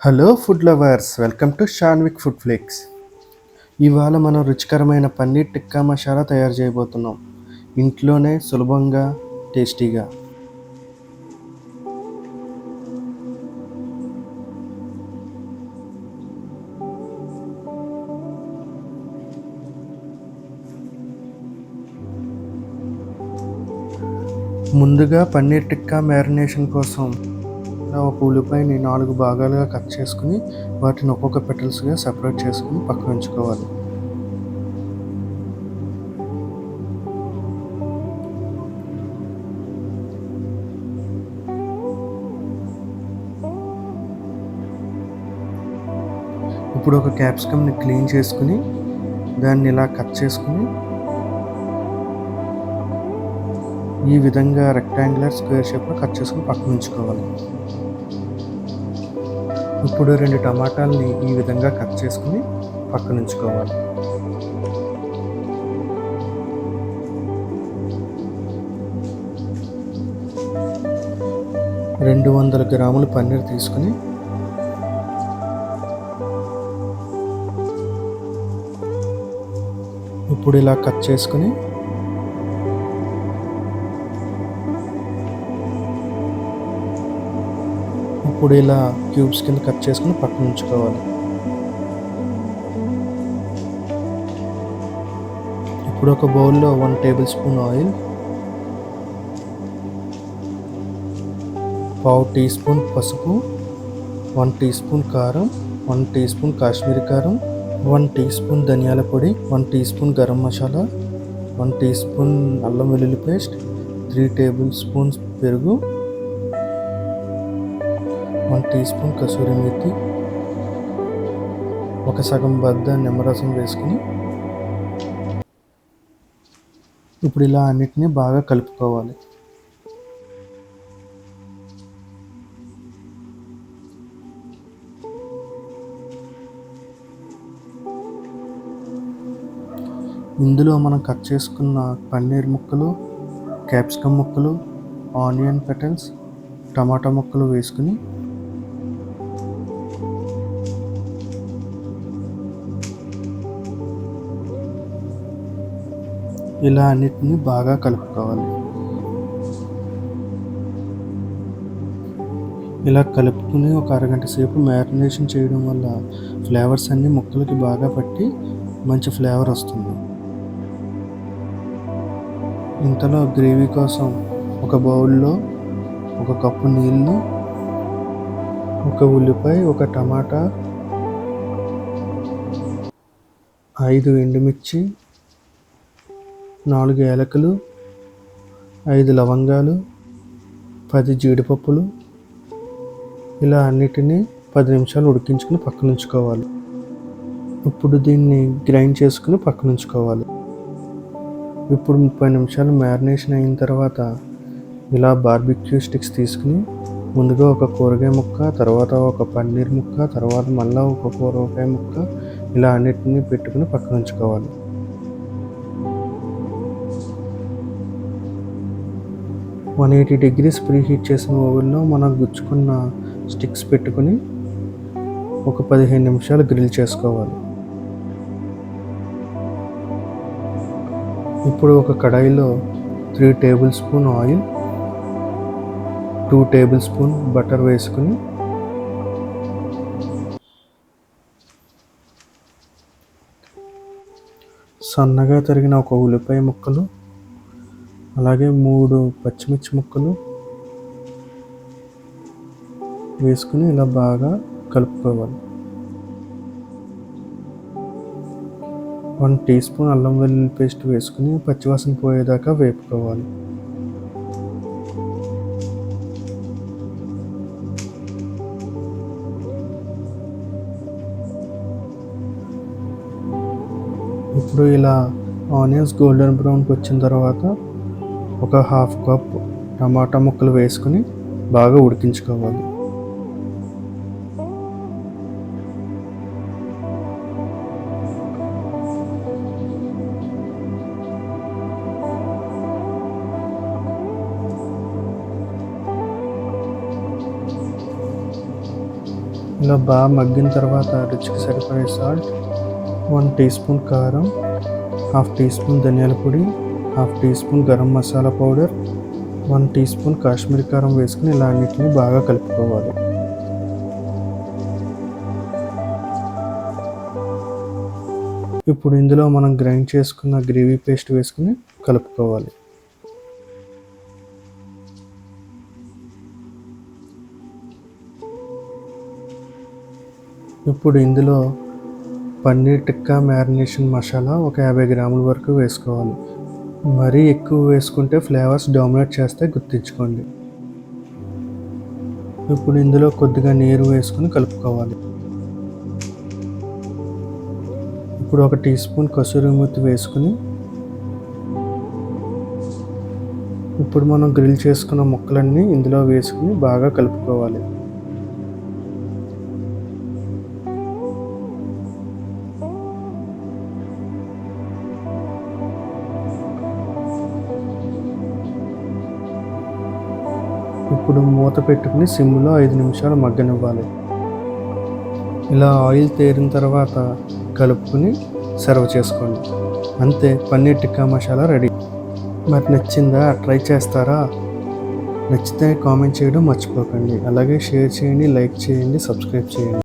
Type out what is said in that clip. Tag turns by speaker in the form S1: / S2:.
S1: Hello food lovers, welcome to Shanvik food flicks. ఇవాళ మనం రుచికరమైన పన్నీర్ టిక్కా మసాలా తయారు చేయబోతున్నాం, ఇంట్లోనే సులభంగా టేస్టీగా. ముందుగా పన్నీర్ టిక్కా మ్యారినేషన్ కోసం ఒక ఉల్లిపాయని 4 భాగాలుగా కట్ చేసుకుని వాటిని ఒక్కొక్క పెటల్స్గా సెపరేట్ చేసుకుని పక్కన ఉంచుకోవాలి. ఇప్పుడు ఒక క్యాప్సికమ్ని క్లీన్ చేసుకుని దాన్ని ఇలా కట్ చేసుకుని ఈ విధంగా రెక్టాంగులర్ స్క్వేర్ షేప్లో కట్ చేసుకుని పక్కన ఉంచుకోవాలి. ఇప్పుడు 2 టమాటాలని ఈ విధంగా కట్ చేసుకుని పక్కన ఉంచుకోవాలి. రెండు 200 గ్రాముల పన్నీర్ తీసుకుని ఇప్పుడు ఇలా కట్ చేసుకుని ఇప్పుడు ఇలా క్యూబ్స్ కింద కట్ చేసుకుని పక్కన ఉంచుకోవాలి. ఇప్పుడు ఒక బౌల్లో 1 table spoon oil, 1/2 tea spoon పసుపు, 1 టీ స్పూన్ కారం, 1 టీ స్పూన్ కాశ్మీరీ కారం, 1 టీ స్పూన్ ధనియాల పొడి, 1 tea spoon garam masala, 1 tea spoon అల్లం వెల్లుల్లి పేస్ట్, 3 టేబుల్ స్పూన్స్ పెరుగు, 1 టీ స్పూన్ కసూరి మేతి, ఒక సగం బద్ద నిమ్మరసం వేసుకుని ఇప్పుడు ఇలా అన్నిటినీ బాగా కలుపుకోవాలి. ఇందులో మనం కట్ చేసుకున్న పన్నీర్ ముక్కలు, క్యాప్సికమ్ ముక్కలు, ఆనియన్ పెటల్స్, టమాటా ముక్కలు వేసుకుని ఇలా అన్నిటిని బాగా కలుపుకోవాలి. ఇలా కలుపుకుని ఒక అరగంట సేపు మ్యారినేషన్ చేయడం వల్ల ఫ్లేవర్స్ అన్నీ ముక్కలకి బాగా పట్టి మంచి ఫ్లేవర్ వస్తుంది. ఇంతలో గ్రేవీ కోసం ఒక బౌల్లో 1 కప్పు నీళ్ళు, 1 ఉల్లిపాయ, 1 టమాటా, 5 ఎండుమిర్చి, 4 యాలకులు, 5 లవంగాలు, 10 జీడిపప్పులు ఇలా అన్నిటినీ 10 నిమిషాలు ఉడికించుకుని పక్కన ఉంచుకోవాలి. ఇప్పుడు దీన్ని గ్రైండ్ చేసుకుని పక్కన ఉంచుకోవాలి. ఇప్పుడు 30 నిమిషాలు మ్యారినేషన్ అయిన తర్వాత ఇలా బార్బిక్యూ స్టిక్స్ తీసుకుని ముందుగా ఒక కూరగాయ ముక్క, తర్వాత ఒక పన్నీర్ ముక్క, తర్వాత మళ్ళీ ఒక కూరగాయ ముక్క ఇలా అన్నిటినీ పెట్టుకుని పక్కన ఉంచుకోవాలి. వన్ 180 degrees ప్రీ హీట్ చేసిన ఓవెన్లో మనం గుచ్చుకున్న స్టిక్స్ పెట్టుకుని ఒక 15 నిమిషాలు గ్రిల్ చేసుకోవాలి. ఇప్పుడు ఒక కడాయిలో 3 table spoon oil, 2 table spoon butter వేసుకుని సన్నగా తరిగిన ఒక ఉల్లిపాయ ముక్కలు, అలాగే 3 పచ్చిమిర్చి ముక్కలు వేసుకుని ఇలా బాగా కలుపుకోవాలి. 1 టీ స్పూన్ అల్లం వెల్లుల్లి పేస్ట్ వేసుకుని పచ్చివాసన పోయేదాకా వేపుకోవాలి. ఇప్పుడు ఇలా ఆనియన్స్ గోల్డెన్ బ్రౌన్కి వచ్చిన తర్వాత ఒక 1/2 కప్ టమాటా ముక్కలు వేసుకుని బాగా ఉడికించుకోవాలి. ఇలా బాగా మగ్గిన తర్వాత రుచికి సరిపడే సాల్ట్, 1 టీ స్పూన్ కారం, 1/2 టీ స్పూన్ ధనియాల పొడి, 1/2 tea spoon garam masala powder, 1 tea spoon Kashmiri కారం వేసుకుని ఇలా అన్నిటిని బాగా కలుపుకోవాలి. ఇప్పుడు ఇందులో మనం గ్రైండ్ చేసుకున్న గ్రేవీ పేస్ట్ వేసుకుని కలుపుకోవాలి. ఇప్పుడు ఇందులో పన్నీర్ టిక్కా మ్యారినేషన్ మసాలా ఒక 50 గ్రాముల వరకు వేసుకోవాలి. మరీ ఎక్కువ వేసుకుంటే ఫ్లేవర్స్ డామినేట్ చేస్తే గుర్తుంచుకోండి. ఇప్పుడు ఇందులో కొద్దిగా నీరు వేసుకుని కలుపుకోవాలి. ఇప్పుడు 1 టీ స్పూన్ కసూరి మేతి వేసుకుని ఇప్పుడు మనం గ్రిల్ చేసుకున్న ముక్కలన్నీ ఇందులో వేసుకుని బాగా కలుపుకోవాలి. ఇప్పుడు మూత పెట్టుకుని సిమ్లో 5 నిమిషాలు మగ్గనివ్వాలి. ఇలా ఆయిల్ తేరిన తర్వాత కలుపుకుని సర్వ్ చేసుకోండి. అంతే, పన్నీర్ టిక్కా మసాలా రెడీ. మరి నచ్చిందా? ట్రై చేస్తారా? నచ్చితే కామెంట్ చేయడం మర్చిపోకండి. అలాగే షేర్ చేయండి, లైక్ చేయండి, సబ్స్క్రైబ్ చేయండి.